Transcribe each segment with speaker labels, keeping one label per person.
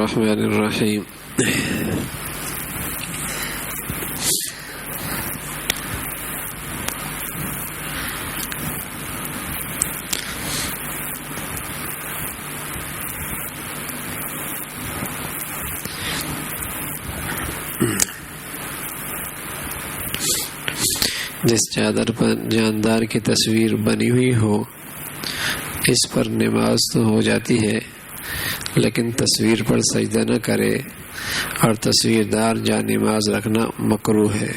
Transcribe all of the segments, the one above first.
Speaker 1: الرحمن الرحیم. جس چادر پر جاندار کی تصویر بنی ہوئی ہو اس پر نماز تو ہو جاتی ہے، لیکن تصویر پر سجدہ نہ کرے اور تصویردار جا نماز رکھنا مکروہ ہے.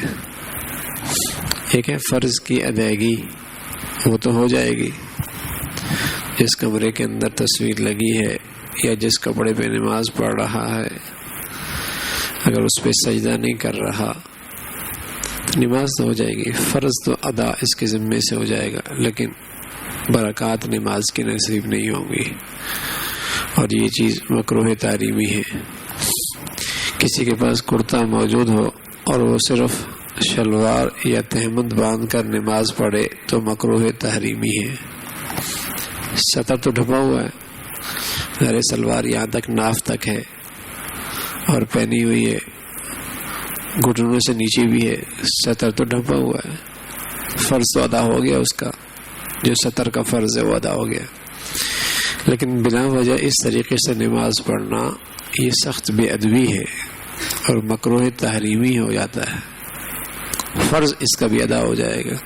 Speaker 1: ایک ہے فرض کی ادائیگی، وہ تو ہو جائے گی. جس کمرے کے اندر تصویر لگی ہے یا جس کپڑے پہ نماز پڑھ رہا ہے، اگر اس پہ سجدہ نہیں کر رہا تو نماز تو ہو جائے گی. فرض تو ادا اس کے ذمے سے ہو جائے گا، لیکن برکات نماز کی نصیب نہیں ہوں گی، اور یہ چیز مکروہ تحریمی ہے. کسی کے پاس کرتا موجود ہو اور وہ صرف شلوار یا تہمد باندھ کر نماز پڑھے تو مکروہ تحریمی ہے. سطر تو ڈھپا ہوا ہے، ظاہر سلوار یہاں تک ناف تک ہے اور پہنی ہوئی ہے، گھٹنوں سے نیچے بھی ہے، سطر تو ڈھپا ہوا ہے. فرض تو ادا ہو گیا، اس کا جو سطر کا فرض ہے وہ ادا ہو گیا. لیکن بلا وجہ اس طریقے سے نماز پڑھنا یہ سخت بے ادبی ہے اور مکروہ تحریمی ہو جاتا ہے. فرض اس کا بھی ادا ہو جائے گا.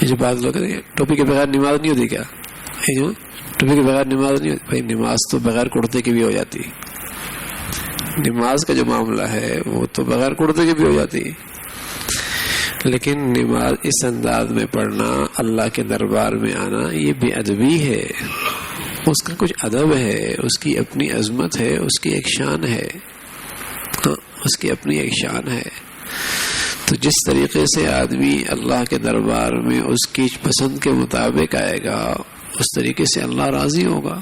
Speaker 1: یہ جو بعض لوگ کہتے ہیں ٹوپی کے بغیر نماز نہیں ہوتی، کیا ٹوپی کے بغیر نماز نہیں ہوتی؟ بھائی نماز تو بغیر کرتے کی بھی ہو جاتی. نماز کا جو معاملہ ہے وہ تو بغیر کرتے کی بھی ہو جاتی، لیکن نماز اس انداز میں پڑھنا، اللہ کے دربار میں آنا، یہ بے ادبی ہے. اس کا کچھ ادب ہے، اس کی اپنی عظمت ہے، اس کی ایک شان ہے. اس کی اپنی ایک شان ہے. تو جس طریقے سے آدمی اللہ کے دربار میں اس کی پسند کے مطابق آئے گا، اس طریقے سے اللہ راضی ہوگا.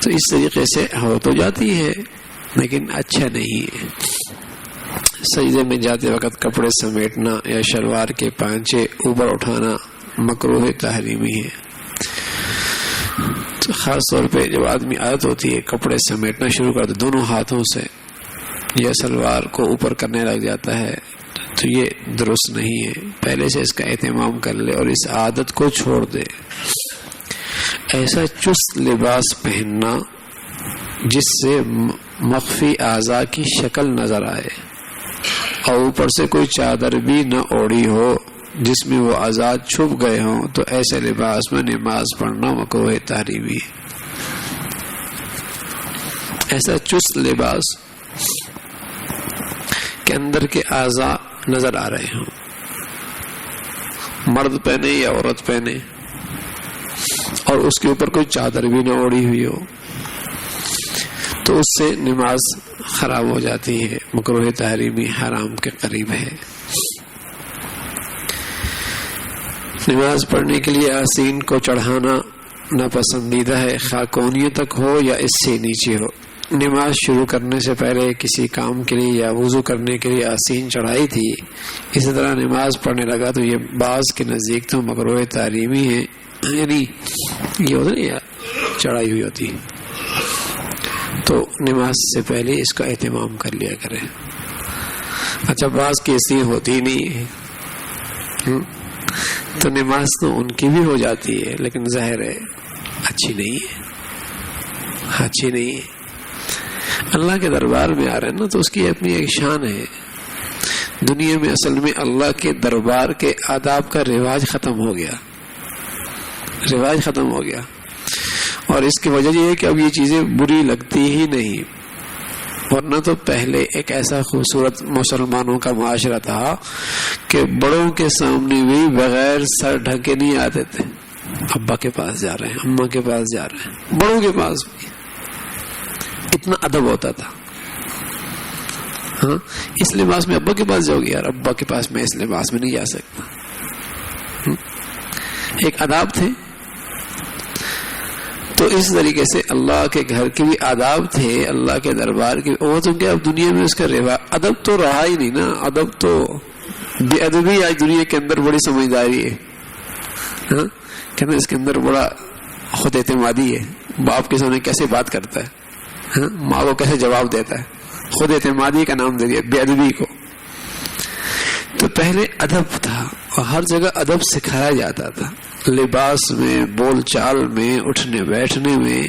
Speaker 1: تو اس طریقے سے ہو تو جاتی ہے، لیکن اچھا نہیں ہے. سجدے میں جاتے وقت کپڑے سمیٹنا یا شلوار کے پانچے اوپر اٹھانا مکروہ تحریمی ہے. تو خاص طور پہ جب آدمی عادت ہوتی ہے کپڑے سمیٹنا شروع کر دے دونوں ہاتھوں سے یا سلوار کو اوپر کرنے لگ جاتا ہے، تو یہ درست نہیں ہے. پہلے سے اس کا اہتمام کر لے اور اس عادت کو چھوڑ دے. ایسا چست لباس پہننا جس سے مخفی اعضاء کی شکل نظر آئے اور اوپر سے کوئی چادر بھی نہ اوڑی ہو جس میں وہ اعضاء چھپ گئے ہوں، تو ایسے لباس میں نماز پڑھنا مکروہ تحریمی ہے. ایسا چست لباس کے اندر کے اعضاء نظر آ رہے ہوں، مرد پہنے یا عورت پہنے، اور اس کے اوپر کوئی چادر بھی نہ اوڑی ہوئی ہو، تو اس سے نماز خراب ہو جاتی ہے. مکروہ تحریمی حرام کے قریب ہے. نماز پڑھنے کے لیے آسین کو چڑھانا ناپسندیدہ ہے، خواہ کونیوں تک ہو یا اس سے نیچے ہو. نماز شروع کرنے سے پہلے کسی کام کے لیے یا وضو کرنے کے لیے آسین چڑھائی تھی، اسی طرح نماز پڑھنے لگا تو یہ بعض کے نزدیک تو مکروہ تحریمی ہے. یعنی یہ ہوتا نہیں چڑھائی ہوئی ہوتی، تو نماز سے پہلے اس کا اہتمام کر لیا کرے. اچھا بعض کی ایسی ہوتی نہیں ہے تو نماز تو ان کی بھی ہو جاتی ہے، لیکن ظاہر ہے اچھی نہیں ہے، اچھی نہیں ہے. اللہ کے دربار میں آ رہے ہیں نا، تو اس کی اپنی ایک شان ہے. دنیا میں اصل میں اللہ کے دربار کے آداب کا رواج ختم ہو گیا، رواج ختم ہو گیا. اور اس کی وجہ یہ ہے کہ اب یہ چیزیں بری لگتی ہی نہیں. ورنہ تو پہلے ایک ایسا خوبصورت مسلمانوں کا معاشرہ تھا کہ بڑوں کے سامنے بھی بغیر سر ڈھکے نہیں آتے تھے. ابا کے پاس جا رہے ہیں، اماں کے پاس جا رہے ہیں، بڑوں کے پاس بھی اتنا ادب ہوتا تھا. اس لباس میں ابا کے پاس جاؤ گے، یار ابا کے پاس میں اس لباس میں نہیں جا سکتا. ایک آداب تھے. تو اس طریقے سے اللہ کے گھر کے بھی آداب تھے، اللہ کے دربار کے. وہ تو کیا اب دنیا میں اس کا ادب تو رہا ہی نہیں نا. ادب تو بے ادبی آج دنیا کے اندر بڑی سمجھداری ہے. کہتے اس کے اندر بڑا خود اعتمادی ہے. باپ کے سامنے کیسے بات کرتا ہے، ماں کو کیسے جواب دیتا ہے، خود اعتمادی کا نام دے دیا، بے ادبی کو. تو پہلے ادب تھا اور ہر جگہ ادب سکھایا جاتا تھا، لباس میں، بول چال میں، اٹھنے بیٹھنے میں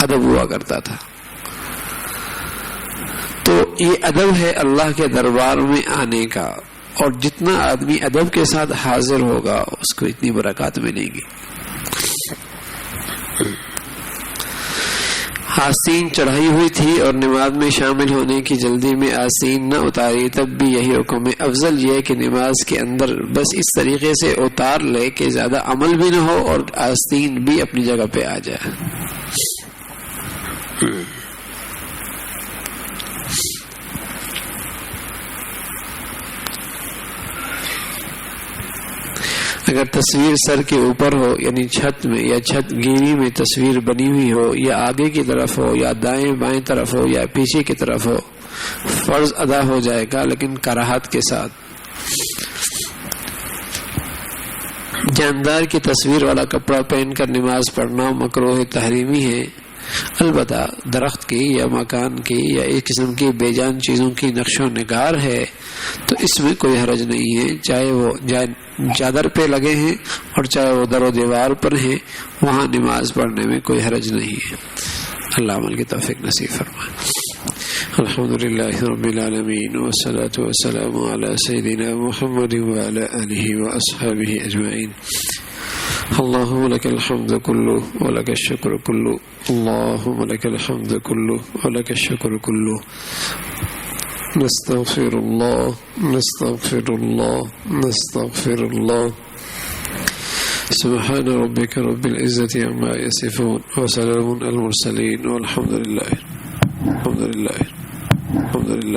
Speaker 1: ادب ہوا کرتا تھا. تو یہ ادب ہے اللہ کے دربار میں آنے کا، اور جتنا آدمی ادب کے ساتھ حاضر ہوگا اس کو اتنی برکات ملے گی. آستین چڑھائی ہوئی تھی اور نماز میں شامل ہونے کی جلدی میں آستین نہ اتاری، تب بھی یہی حکم ہے. افضل یہ کہ نماز کے اندر بس اس طریقے سے اتار لے کہ زیادہ عمل بھی نہ ہو اور آستین بھی اپنی جگہ پہ آ جائے. اگر تصویر سر کے اوپر ہو یعنی چھت میں یا چھت گیری میں تصویر بنی ہوئی ہو، یا آگے کی طرف ہو یا دائیں بائیں طرف ہو یا پیچھے کی طرف ہو، فرض ادا ہو جائے گا لیکن کراہت کے ساتھ. جاندار کی تصویر والا کپڑا پہن کر نماز پڑھنا مکروہ تحریمی ہے. البتہ درخت کی یا مکان کی یا اس قسم کی بے جان چیزوں کی نقش و نگار ہے تو اس میں کوئی حرج نہیں ہے، چاہے وہ چادر پہ لگے ہیں اور چاہے وہ در و دیوار پر ہیں، وہاں نماز پڑھنے میں کوئی حرج نہیں ہے. اللہ عمل کی توفیق نصیب فرمائے. الحمدللہ رب العالمین والصلاة والسلام علی سیدنا محمد وعلی آلہ واصحابہ اجمعین. اللهم لك الحمد كله ولك الشكر كله، اللهم لك الحمد كله ولك الشكر كله. نستغفر الله نستغفر الله نستغفر الله. سبحان ربك رب العزة عما يصفون وسلام على المرسلين والحمد لله الحمد لله الحمد لله.